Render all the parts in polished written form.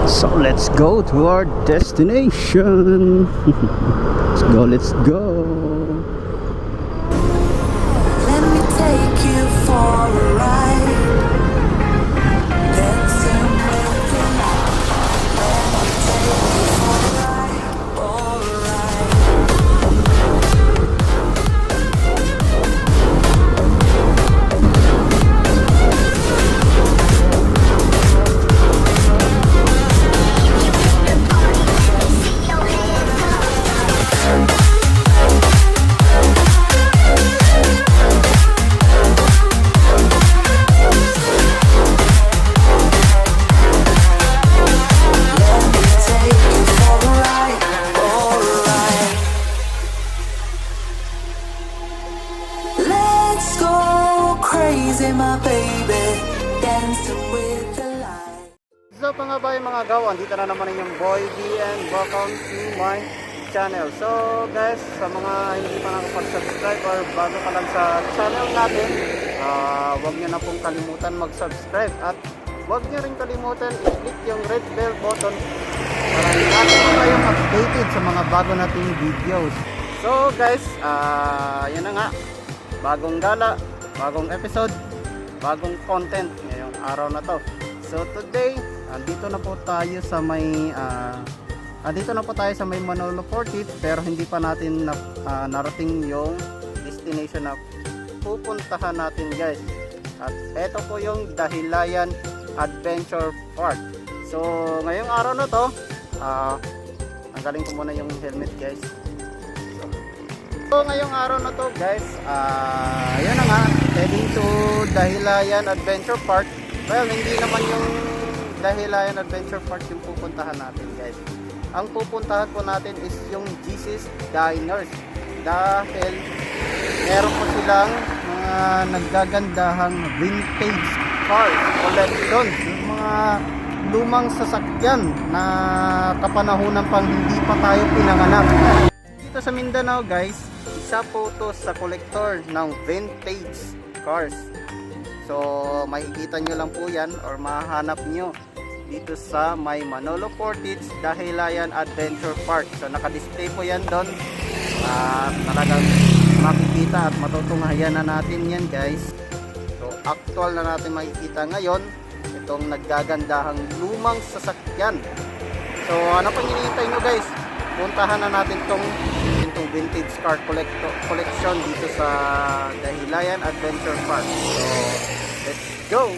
So let's go to our destination. Let's go. Let me take you for a ride. Dancing with the light. Let me take you for a ride. Let's go crazy, my baby, dancing with the light. So mga bay mga gaw, andito na naman yung boy D and welcome to my channel. So guys, sa mga hindi pa nakapag-subscribe or bago pa lang sa channel natin, huwag nyo na pong kalimutan mag-subscribe at huwag nyo rin kalimutan i-click yung red bell button para lagi po kayong updated sa mga bago nating videos. So guys, yun na nga, bagong gala, bagong episode, bagong content ngayong araw na to. So today, andito na po tayo sa may Manolo Fortich, pero hindi pa natin narating yung destination na pupuntahan natin guys. At eto po yung Dahilayan Adventure Park. So ngayong araw na to, tanggalin ko muna yung helmet guys. So ngayong araw na to guys, yun na nga, heading to Dahilayan Adventure Park. Well, hindi naman yung Dahilayan Adventure Park yung pupuntahan natin guys. Ang pupuntahan po natin is yung Jessie'S Diners, dahil meron po silang mga naggagandahang vintage cars collection, yung mga lumang sasakyan na kapanahunan pang hindi pa tayo pinanganak. Dito sa Mindanao guys, isa po to sa collector ng vintage cars. So makikita nyo lang po yan or mahanap nyo dito sa may Manolo Fortich Dahilayan Adventure Park. So naka-display po yan doon. Talagang makikita at matutunghayan na natin yan guys. So actual na natin makikita ngayon itong naggagandahang lumang sasakyan. So ano pang hinihintay nyo guys? Puntahan na natin itong vintage car collection dito sa Dahilayan Adventure Park. So let's go!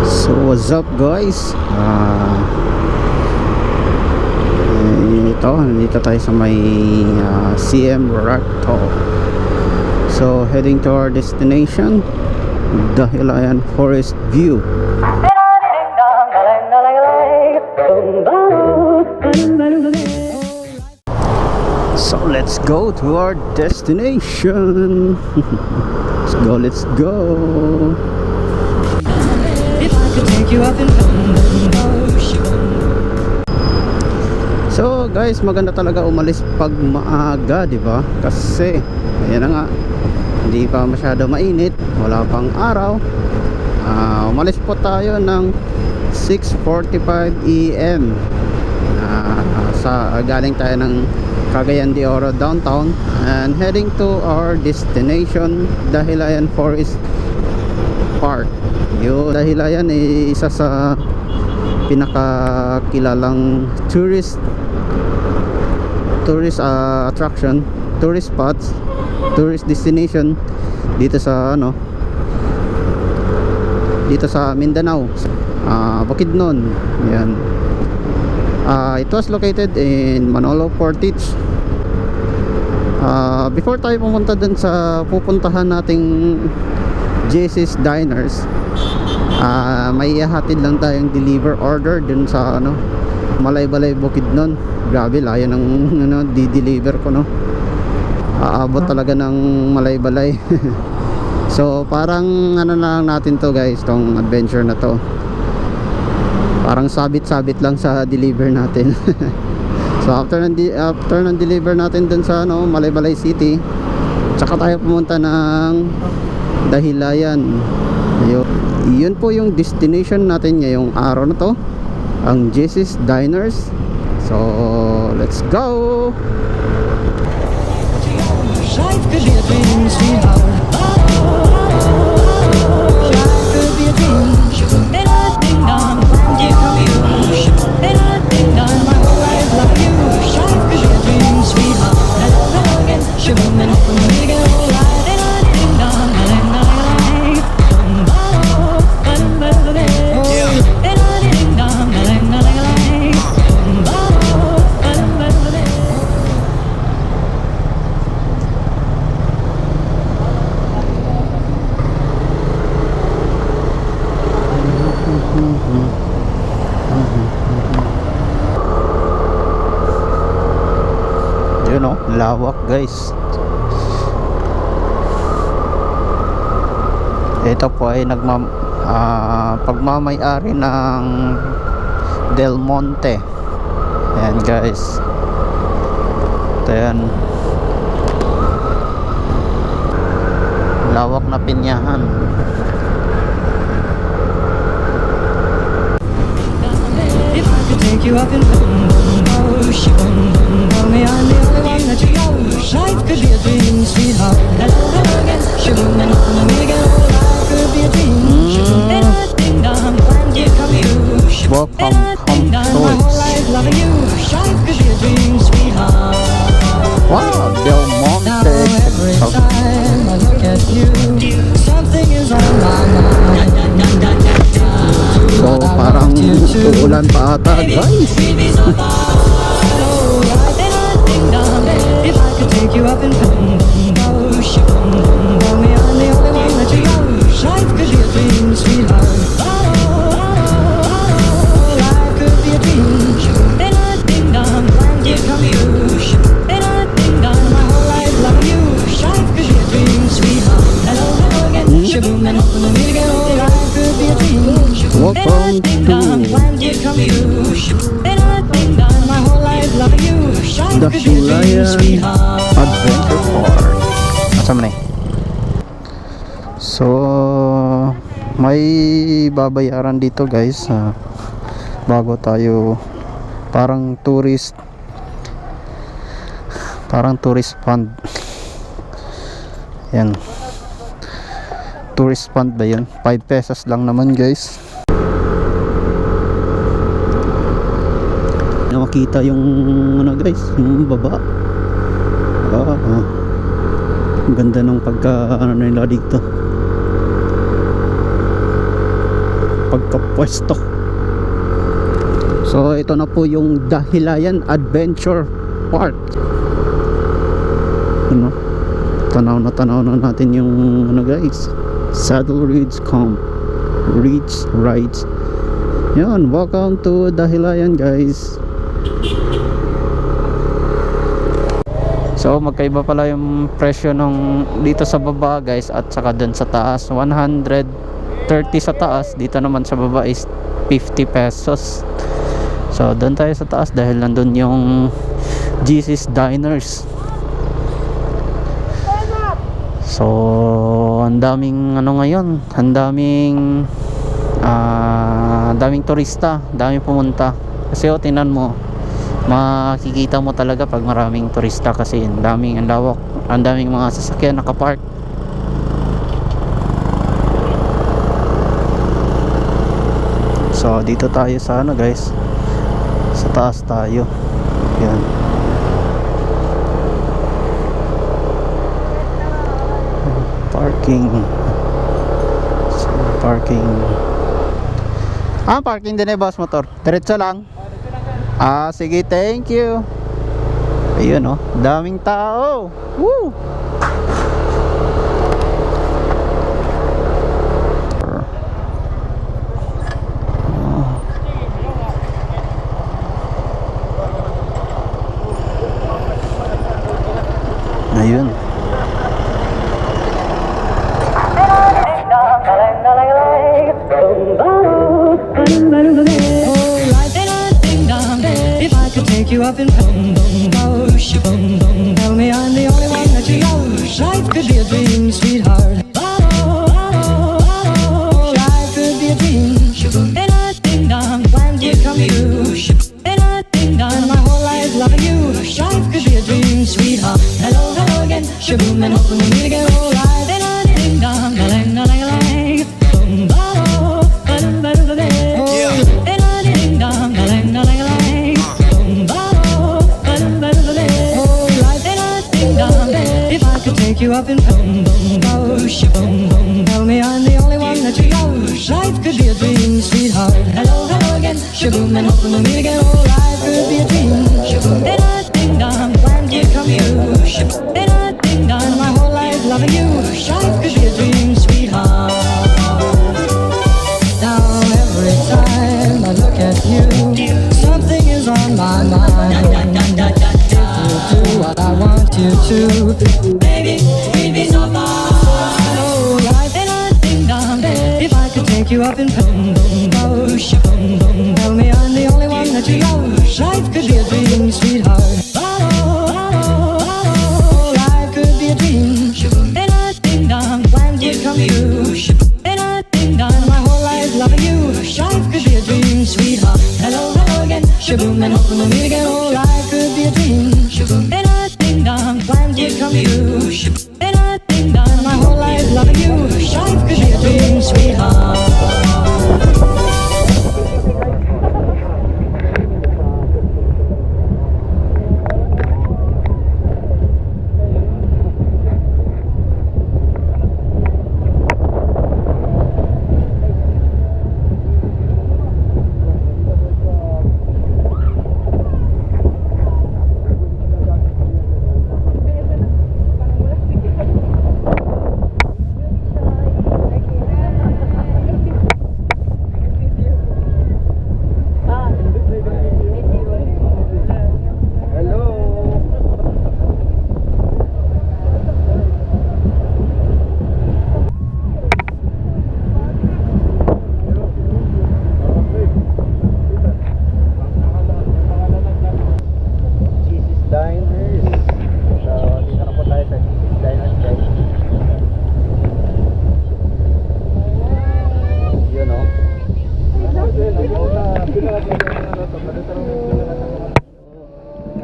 So what's up guys? Dito tayo sa may CM Recto. So heading to our destination, Dahilayan Forest View. So let's go to our destination. Let's go. So guys, maganda talaga umalis pag maaga, di ba? Kasi ayan na nga, hindi pa masyado mainit, wala pang araw. Umalis po tayo ng 6:45 AM. Galing tayo ng Cagayan de Oro downtown and heading to our destination, Dahilayan Forest Park. Yung Dahilayan ay isa sa pinakakilalang tourist attraction, tourist spots, tourist destination dito sa dito sa Mindanao, Bukidnon. Yan. It was located in Manolo Fortich. Before tayo pumunta dun sa pupuntahan nating Jessie'S Diners, may ihahatid lang tayong deliver order dun sa Malaybalay, Bukidnon. Grabe, layo ng di-deliver ko, no. Aabot talaga ng Malaybalay. So parang ano na lang natin to guys, tong adventure na to. Parang sabit-sabit lang sa deliver natin. So after ng deliver natin dun sa ano, Malaybalay City, tsaka tayo pumunta ng Dahilayan. Yun po yung destination natin ngayong araw na to, ang Jessie's Diners. So let's go. Life could be a dream, sweetheart. Life could be a dream. And I think I'm glad you come here. And I think I'm my whole life love you. Life could be a dream, sweetheart. Hello again, sugar man from me get all right. And I think I'm and I like. And I think I'm and I like. Yun o, lawak guys. Ito po ay pagmamay-ari ng Del Monte. Ayan guys. Ito yan, lawak na pinyahan. If I could take you up in me, I'm the only one that you know. Life could be a dream, sweetheart. Hello again, sugar man from me get all right. Could be a dream. And I think I'm glad you come here. Welcome And I think I'm my whole life loving you. Life could be a dream, sweetheart. Wow, Del Monte. Now every time I look at you, something is on my mind. So parang uulan pa ata guys. If I could take you up in ocean, tell me I'm the only one that you know. Life could be a dream, sweetheart. Life could be a dream. And I think I'm glad you come here. And I think I'm my whole life loving you. Life could be a dream, sweetheart. Hello again, sugar man, open the meeting. Life could be a dream. Welcome to Dahilayan Adventure Park. Asa man eh? So may babayaran dito guys, bago tayo, parang tourist fund. Yan, tourist fund ba yun? 5 pesos lang naman guys. Nakita yung ano guys, yung baba. Ang ganda ng pagka ano nila dito, pagkapwesto. So ito na po yung Dahilayan Adventure Park. Ano, tanaw na natin yung ano guys, Saddle Ridge Camp, Ridge Rides. Yan, welcome to Dahilayan guys. So magkaiba pala yung presyo nung dito sa baba guys at saka dun sa taas. 130 sa taas, dito naman sa baba is 50 pesos. So doon tayo sa taas dahil nandun yung Jessie's Diners. So ang daming ano ngayon, ang daming turista, daming pumunta. Kasi tingnan mo, makikita mo talaga pag maraming turista kasi ang lawak, ang daming mga sasakyan nakapark. So dito tayo sa ano guys, sa taas tayo. Yan, parking. So, parking din eh boss, motor diretso lang. Sige, thank you. Ayun oh, daming tao. Woo! Ayun. you up and boom, boom, boom, boom, boom. Tell me I'm the only one that you love. Life could be a dream, sweetheart. Life could be a dream. And I ding dong, plans would come true. And I ding dong, my whole life loving you. Life could be a dream, sweetheart. Hello, hello again. Shaboom, and hoping we meet again. Oh, life. And I ding dong, a lang, a lang, a lang. Boom, ba-do, ba-do, ba-do, ba-do. And I ding dong, a lang, a lang, a lang. Boom, ba-do, ba-do, ba-do, ba-do. Oh, life. And I ding dong. If I could take you up in boom, boom, boom, boom, boom. Tell me I'm the only one that you love. Life could be a dream, sweetheart. Hello, hello again. Shaboom, and hoping we'll meet again. Oh, life could be a dream. And I ding dong, plans would come true. And I ding dong, my whole life loving you. Life could be a dream, sweetheart. Now every time I look at you, something is on my mind. If you do what I want you to, baby, we'd be so far. Oh, life. And I ding dong, if I could take you up in boom, boom, boom, boom, boom. Tell me I'm the only one that you love. Life could be a dream, sweetheart. Life could be a dream. And I ding dong, plans would come true. And I ding dong, my whole life loving you. Life could be a dream, sweetheart. Hello, hello again. Shaboom, and hoping we'll meet again. Oh, life could be a dream. And I ding dong, plans would come true. And I ding dong, my whole life loving you. Life could be a dream, sweetheart.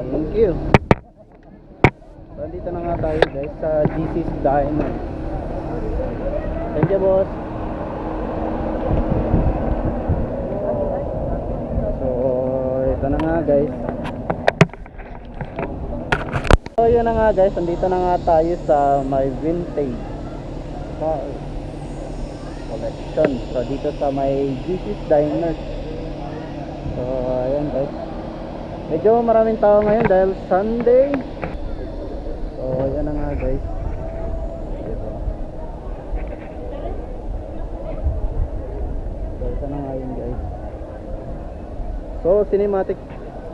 Thank you. So, dito na nga tayo guys sa Jessie'S Diner. Thank you, boss. So, ito na nga guys. So, yun na nga guys. Andito na nga tayo sa my vintage car collection. So, dito sa my Jessie'S Diner. So, ayan guys. Medyo maraming tao ngayon dahil Sunday. So, yan na nga guys. So, ito na nga yun guys. So, cinematic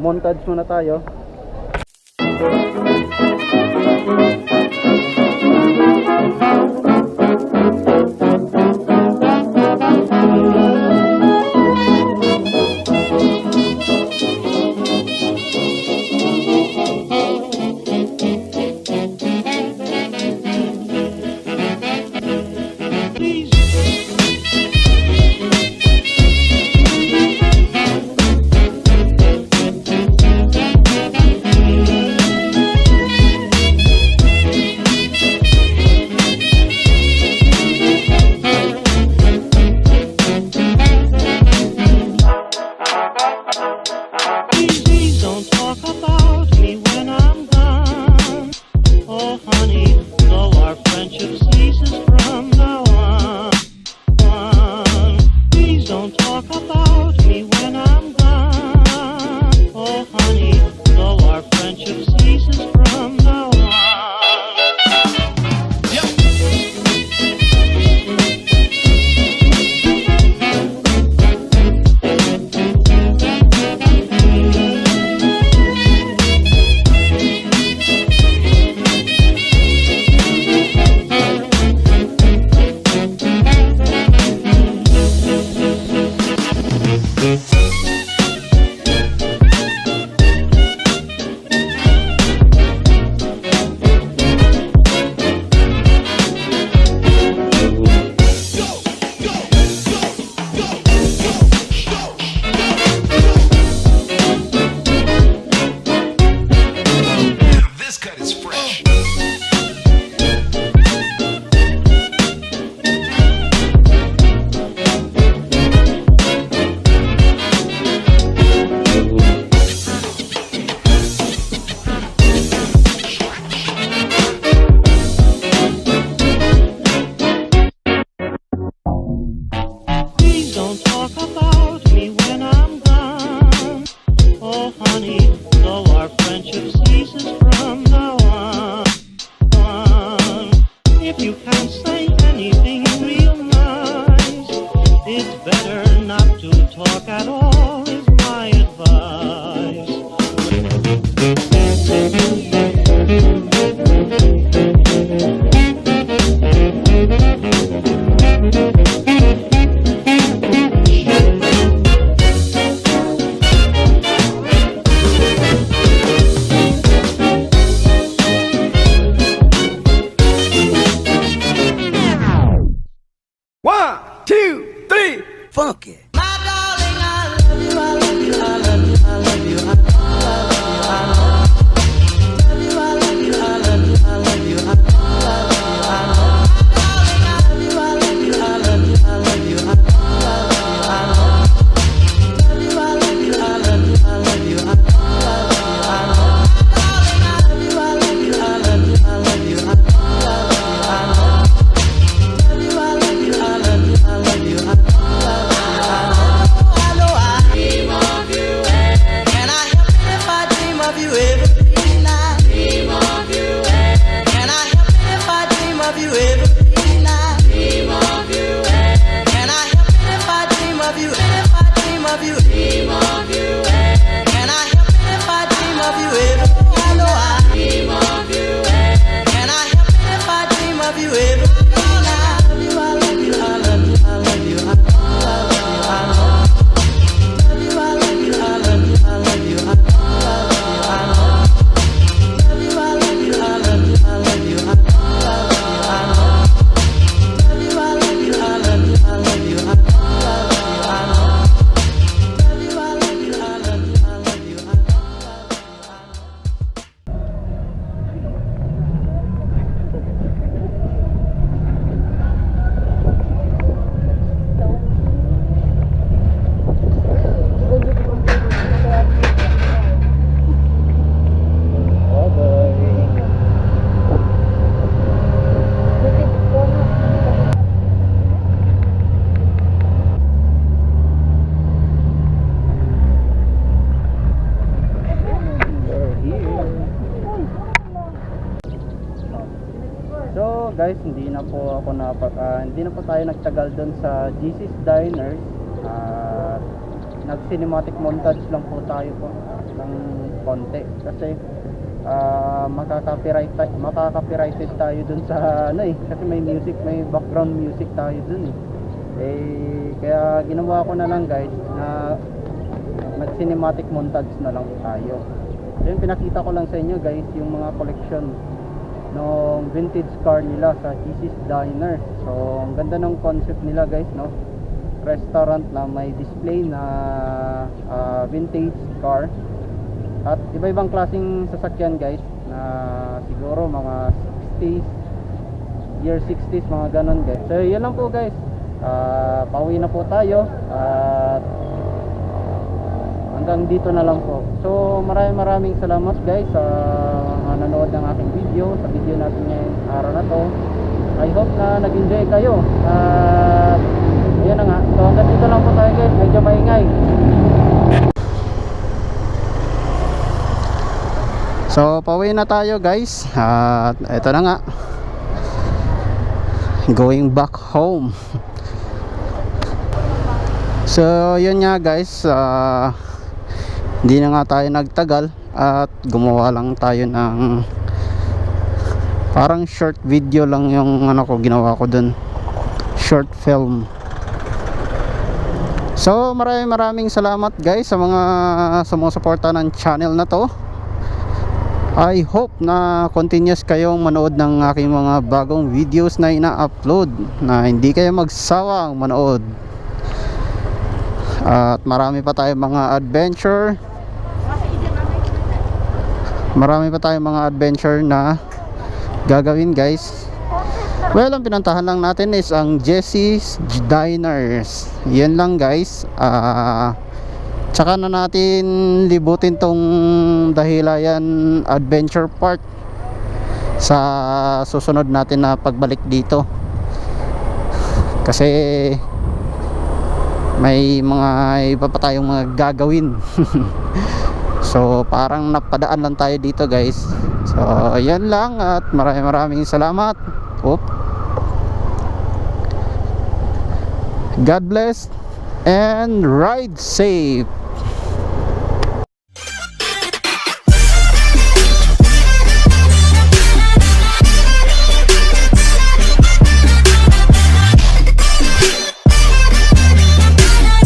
montage muna tayo. to talk at all is my advice. One, two, three, funk it. So guys, hindi na po tayo nagtagal doon sa Jessie's Diners. Nag cinematic montage lang po tayo po ng konti kasi makaka-copyrighted tayo doon sa kasi may background music tayo doon kaya ginawa ko na lang guys na nag cinematic montage na lang tayo. Yung pinakita ko lang sa inyo guys yung mga collection ng vintage car nila sa Jessie's Diner. So ang ganda ng concept nila guys, no? Restaurant na may display na vintage car at iba-ibang klaseng sasakyan guys na siguro mga 60s, year 60s, mga ganon guys. So yan lang po guys, pauwi na po tayo at hanggang dito na lang po. So maraming salamat guys sa nanonood ng aking video, sa video natin ngayong araw na to. I hope na nag-enjoy kayo at yan na nga. So hanggang dito lang po tayo guys, medyo maingay. So pauwi na tayo guys at eto na nga, going back home. So yun nga guys, hindi na nga tayo nagtagal at gumawa lang tayo ng parang short video lang yung ginawa ko dun, short film. So maraming salamat guys sa mga sumusuporta ng channel na to. I hope na continuous kayong manood ng aking mga bagong videos na ina-upload, na hindi kayo magsawang manood. At marami pa tayong mga adventure. Marami pa tayong mga adventure na gagawin guys. Well, ang pinuntahan lang natin is ang Jessie's Diners. Yan lang guys. Tsaka na natin libutin tong Dahilayan Adventure Park sa susunod natin na pagbalik dito. Kasi may mga iba pa tayong mga gagawin. So parang napadaan lang tayo dito guys. So yan lang at maraming salamat. God bless. and ride safe.